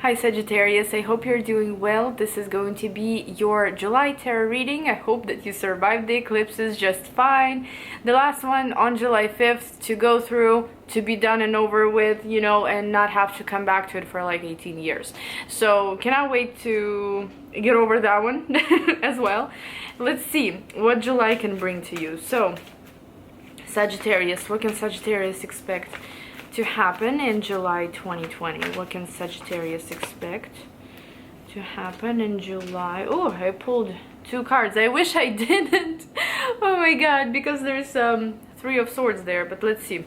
Hi Sagittarius, I hope you're doing well. This is going to be your July tarot reading. I hope that you survived the eclipses just fine. The last one on July 5th to go through, to be done and over with, you know, and not have to come back to it for like 18 years. So cannot wait to get over that one as well. Let's see what July can bring to you. So Sagittarius, what can Sagittarius expect to happen in July 2020? What can Sagittarius expect to happen in July? Oh, I pulled two cards. I wish I didn't. Oh my god, because there's Three of Swords there, but let's see.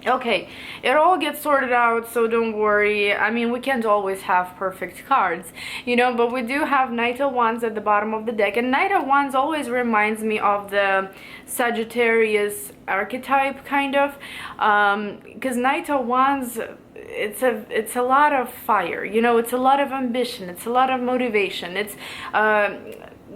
Okay, it all gets sorted out, so don't worry. I mean, we can't always have perfect cards, you know, but we do have Knight of Wands at the bottom of the deck, and Knight of Wands always reminds me of the Sagittarius archetype, kind of, because Knight of Wands, it's a lot of fire, you know, it's a lot of ambition, it's a lot of motivation, it's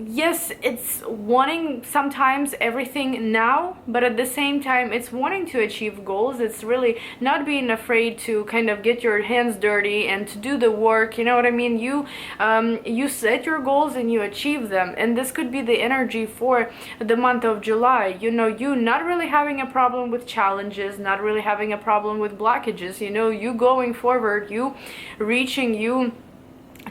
yes, it's wanting sometimes everything now, but at the same time it's wanting to achieve goals. It's really not being afraid to kind of get your hands dirty and to do the work, you know what I mean? You set your goals and you achieve them, and this could be the energy for the month of July. You know, you not really having a problem with challenges, not really having a problem with blockages, you know, you going forward, you reaching, you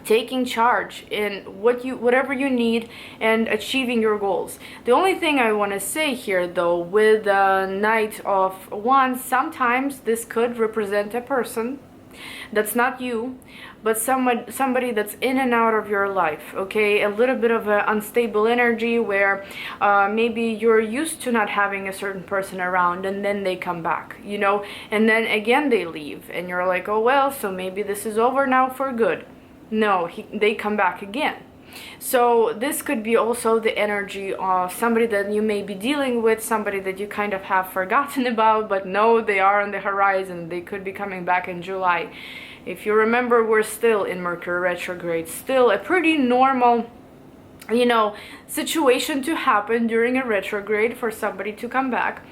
taking charge in whatever you need and achieving your goals. The only thing I want to say here though, with the Knight of Wands, sometimes this could represent a person that's not you, but somebody that's in and out of your life, okay? A little bit of an unstable energy where maybe you're used to not having a certain person around, and then they come back, you know, and then again they leave, and you're like, oh well, so maybe this is over now for good. No, they come back again. So this could be also the energy of somebody that you may be dealing with, somebody that you kind of have forgotten about, but no, they are on the horizon. They could be coming back in July. If you remember, we're still in Mercury retrograde, still a pretty normal, you know, situation to happen during a retrograde for somebody to come back.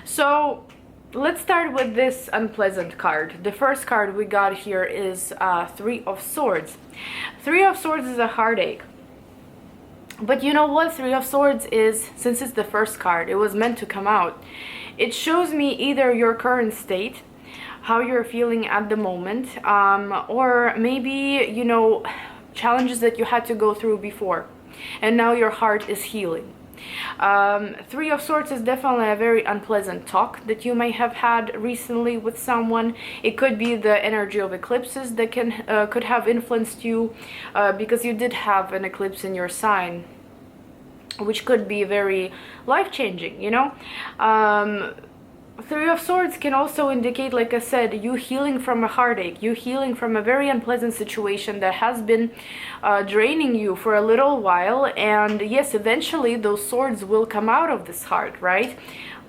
So let's start with this unpleasant card. The first card we got here is Three of Swords. Three of Swords is a heartache. But you know what Three of Swords is, since it's the first card, it was meant to come out. It shows me either your current state, how you're feeling at the moment, or maybe, you know, challenges that you had to go through before, and now your heart is healing. Three of Swords is definitely a very unpleasant talk that you may have had recently with someone. It could be the energy of eclipses that could have influenced you, because you did have an eclipse in your sign, which could be very life-changing, you know. Three of Swords can also indicate, like I said, you healing from a heartache, you healing from a very unpleasant situation that has been draining you for a little while, and yes, eventually those swords will come out of this heart, right?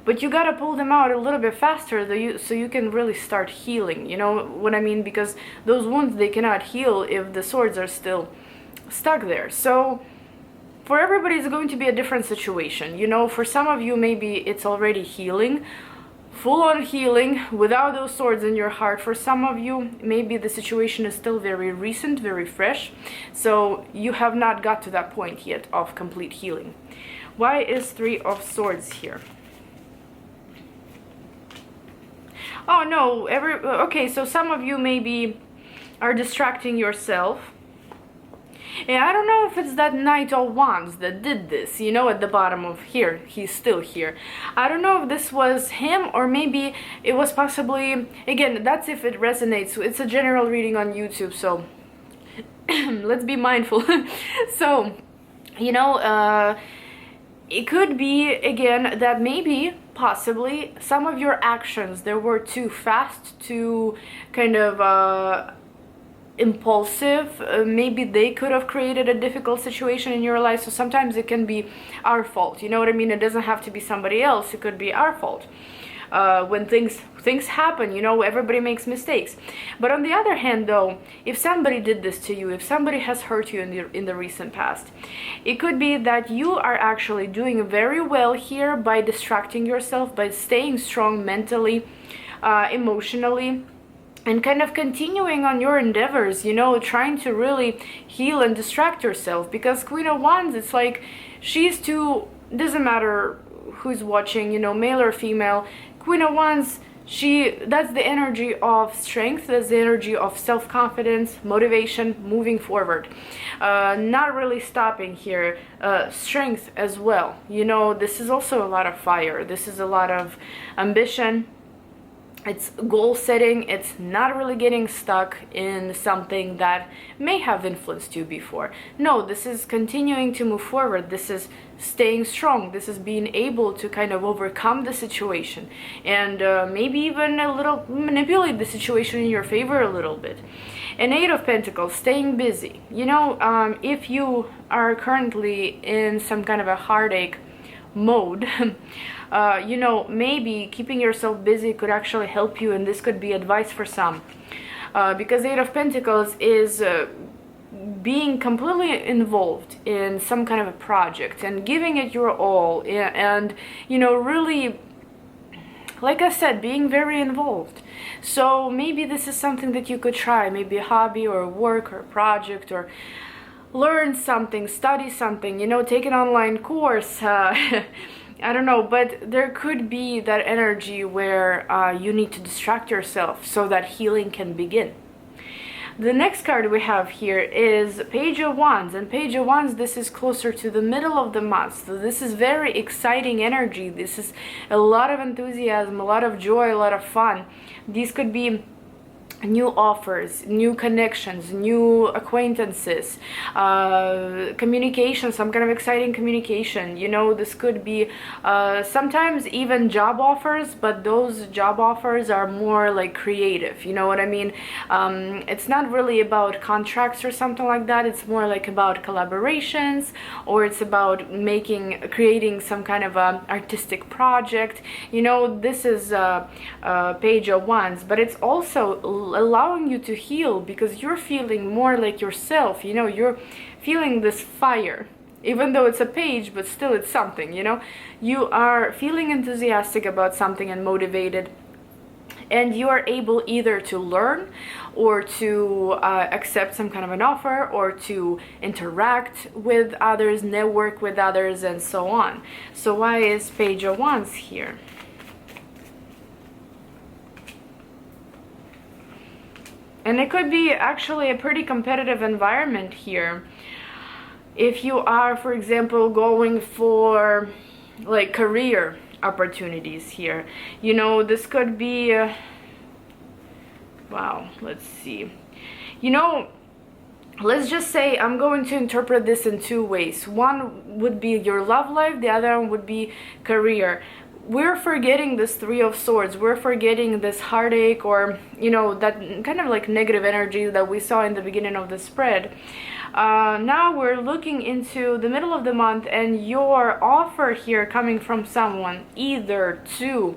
But you gotta pull them out a little bit faster so you can really start healing, you know what I mean? Because those wounds, they cannot heal if the swords are still stuck there. So for everybody, it's going to be a different situation, you know. For some of you, maybe it's already healing, full-on healing without those swords in your heart. For some of you, maybe the situation is still very recent, very fresh, so you have not got to that point yet of complete healing. Why is Three of Swords here? Oh no, okay, so some of you maybe are distracting yourself. Yeah, I don't know if it's that Knight of Wands that did this, you know, at the bottom of here. He's still here. I don't know if this was him, or maybe it was possibly, again, that's if it resonates. It's a general reading on YouTube, so let's be mindful. So, you know, it could be, again, that maybe, possibly, some of your actions, they were too fast, too kind of impulsive. Maybe they could have created a difficult situation in your life. So sometimes it can be our fault, you know what I mean? It doesn't have to be somebody else, it could be our fault. When things happen, you know, everybody makes mistakes. But on the other hand though, if somebody did this to you, if somebody has hurt you in the recent past, it could be that you are actually doing very well here by distracting yourself, by staying strong mentally, emotionally, and kind of continuing on your endeavors, you know, trying to really heal and distract yourself, because Queen of Wands, it's like she's too, doesn't matter who's watching, you know, male or female, Queen of Wands, that's the energy of strength, that's the energy of self-confidence, motivation, moving forward, not really stopping here, strength as well, you know. This is also a lot of fire, this is a lot of ambition, it's goal setting, it's not really getting stuck in something that may have influenced you before. No, this is continuing to move forward, this is staying strong, this is being able to kind of overcome the situation, and maybe even a little manipulate the situation in your favor a little bit. An Eight of Pentacles, staying busy. You know, if you are currently in some kind of a heartache mode, you know, maybe keeping yourself busy could actually help you, and this could be advice for some, because Eight of Pentacles is being completely involved in some kind of a project and giving it your all, and you know, really, like I said, being very involved. So maybe this is something that you could try, maybe a hobby or work or a project, or learn something, study something, you know, take an online course, I don't know, but there could be that energy where you need to distract yourself so that healing can begin. The next card we have here is Page of Wands, and Page of Wands, this is closer to the middle of the month, so this is very exciting energy, this is a lot of enthusiasm, a lot of joy, a lot of fun. These could be new offers, new connections, new acquaintances, communication, some kind of exciting communication, you know. This could be sometimes even job offers, but those job offers are more like creative, you know what I mean. It's not really about contracts or something like that, it's more like about collaborations, or it's about creating some kind of artistic project, you know. This is Page of Wands, but it's also allowing you to heal, because you're feeling more like yourself, you know, you're feeling this fire, even though it's a page, but still it's something, you know. You are feeling enthusiastic about something and motivated, and you are able either to learn or to accept some kind of an offer, or to interact with others, network with others, and so on. So why is Page of Wands here? And it could be actually a pretty competitive environment here. If you are, for example, going for like career opportunities here, you know, this could be, wow, let's see. You know, let's just say I'm going to interpret this in two ways. One would be your love life, the other one would be career. We're forgetting this Three of Swords, we're forgetting this heartache, or you know, that kind of like negative energy that we saw in the beginning of the spread. Now we're looking into the middle of the month, and your offer here coming from someone, either to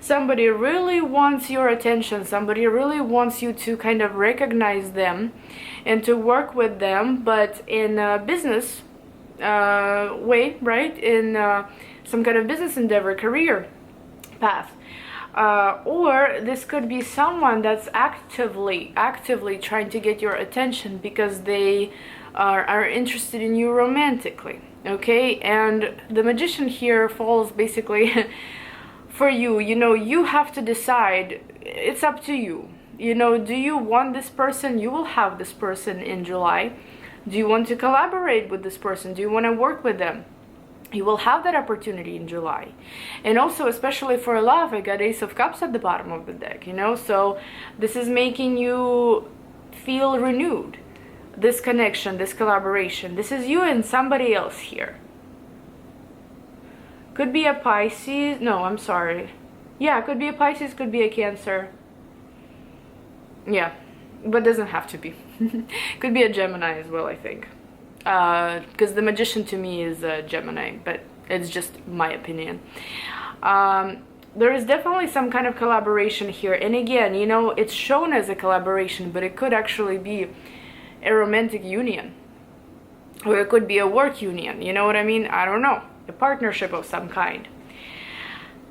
somebody really wants your attention, somebody really wants you to kind of recognize them and to work with them, but in a business way, right, in some kind of business endeavor, career path, or this could be someone that's actively trying to get your attention because they are interested in you romantically, okay. And the Magician here falls basically for you, you know. You have to decide, it's up to you, you know. Do you want this person? You will have this person in July. Do you want to collaborate with this person? Do you want to work with them? You will have that opportunity in July. And also, especially for love, I got Ace of Cups at the bottom of the deck, you know. So this is making you feel renewed, this connection, this collaboration. This is you and somebody else here. Could be a Pisces, no, I'm sorry, yeah, could be a Pisces, could be a Cancer, yeah, but doesn't have to be. Could be a Gemini as well, I think, because the Magician to me is a Gemini, but it's just my opinion. There is definitely some kind of collaboration here, and again, you know, it's shown as a collaboration, but it could actually be a romantic union, or it could be a work union, you know what I mean? I don't know, a partnership of some kind.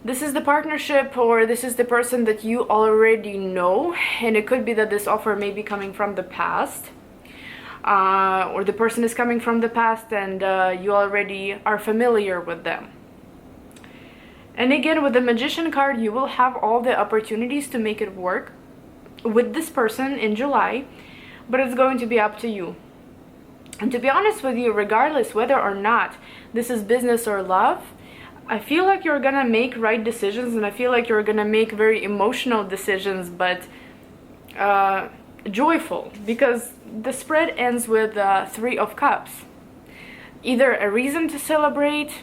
This is the partnership, or this is the person that you already know, and it could be that this offer may be coming from the past, or the person is coming from the past and you already are familiar with them. And again, with the Magician card, you will have all the opportunities to make it work with this person in July, but it's going to be up to you. And to be honest with you, regardless whether or not this is business or love, I feel like you're gonna make right decisions, and I feel like you're gonna make very emotional decisions, but joyful, because the spread ends with 3 of Cups. Either a reason to celebrate,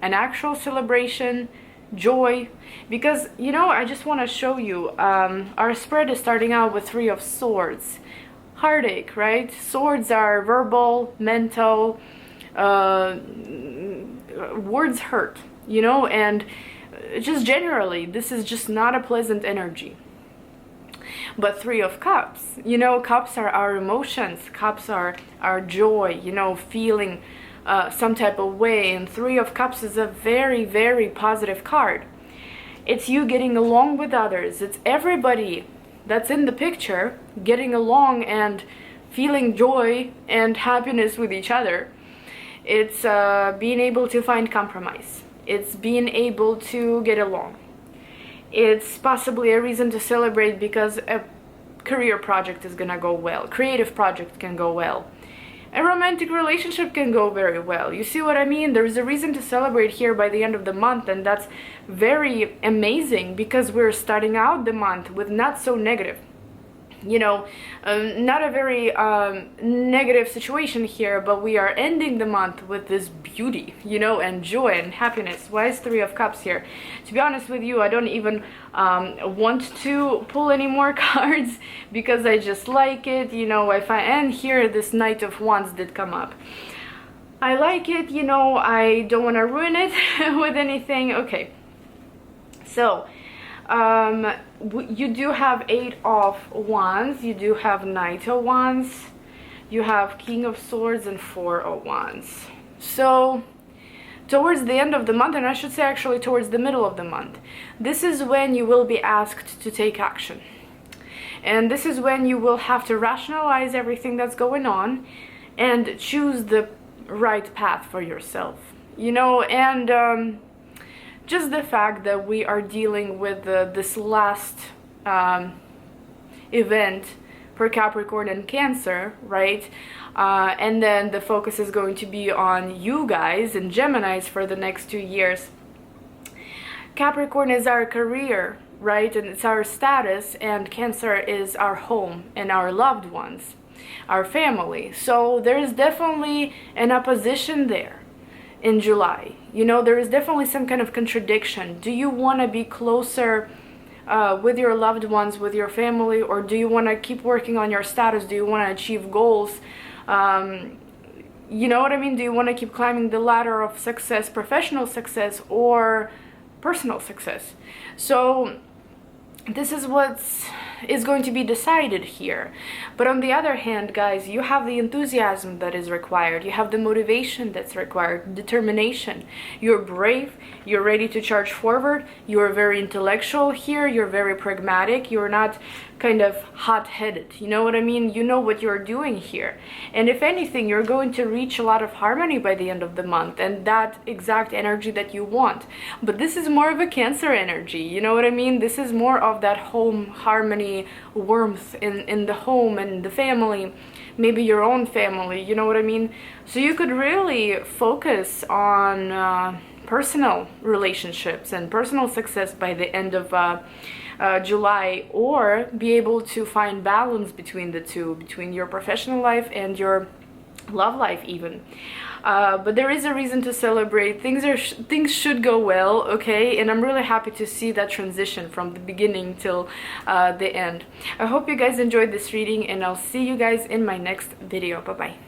an actual celebration, joy, because, you know, I just want to show you, our spread is starting out with 3 of Swords. Heartache, right? Swords are verbal, mental, words hurt, you know, and just generally, this is just not a pleasant energy. But 3 of Cups, you know, cups are our emotions, cups are our joy, you know, feeling some type of way, and 3 of Cups is a very, very positive card. It's you getting along with others. It's everybody that's in the picture getting along and feeling joy and happiness with each other. It's being able to find compromise. It's being able to get along. It's possibly a reason to celebrate because a career project is gonna go well. Creative project can go well. A romantic relationship can go very well. You see what I mean? There's a reason to celebrate here by the end of the month, and that's very amazing because we're starting out the month with not so negative, you know, not a very negative situation here, but we are ending the month with this beauty, you know, and joy and happiness. Why is 3 of Cups here? To be honest with you, I don't even want to pull any more cards because I just like it, you know. I find, and here this Knight of Wands did come up. I like it, you know. I don't want to ruin it with anything. Okay, so you do have 8 of Wands, you do have Knight of Wands, you have King of Swords, and 4 of Wands. So towards the end of the month, and I should say actually towards the middle of the month, this is when you will be asked to take action. And this is when you will have to rationalize everything that's going on and choose the right path for yourself, you know. And just the fact that we are dealing with this last event for Capricorn and Cancer, right? And then the focus is going to be on you guys and Geminis for the next 2 years. Capricorn is our career, right? And it's our status, and Cancer is our home and our loved ones, our family. So there's definitely an opposition there in July. You know, there is definitely some kind of contradiction. Do you want to be closer with your loved ones, with your family, or do you want to keep working on your status? Do you want to achieve goals? You know what I mean? Do you want to keep climbing the ladder of success, professional success or personal success? So this is what is going to be decided here. But on the other hand, guys, you have the enthusiasm that is required, you have the motivation that's required, determination. You're brave, you're ready to charge forward, you're very intellectual here, you're very pragmatic, you're not kind of hot-headed, you know what I mean? You know what you're doing here, and if anything, you're going to reach a lot of harmony by the end of the month, and that exact energy that you want. But this is more of a Cancer energy, you know what I mean? This is more of that home harmony, warmth in the home and the family, maybe your own family, you know what I mean? So you could really focus on personal relationships and personal success by the end of July, or be able to find balance between the two, between your professional life and your love life even. But there is a reason to celebrate. Things should go well, okay? And I'm really happy to see that transition from the beginning till the end. I hope you guys enjoyed this reading, and I'll see you guys in my next video. Bye bye.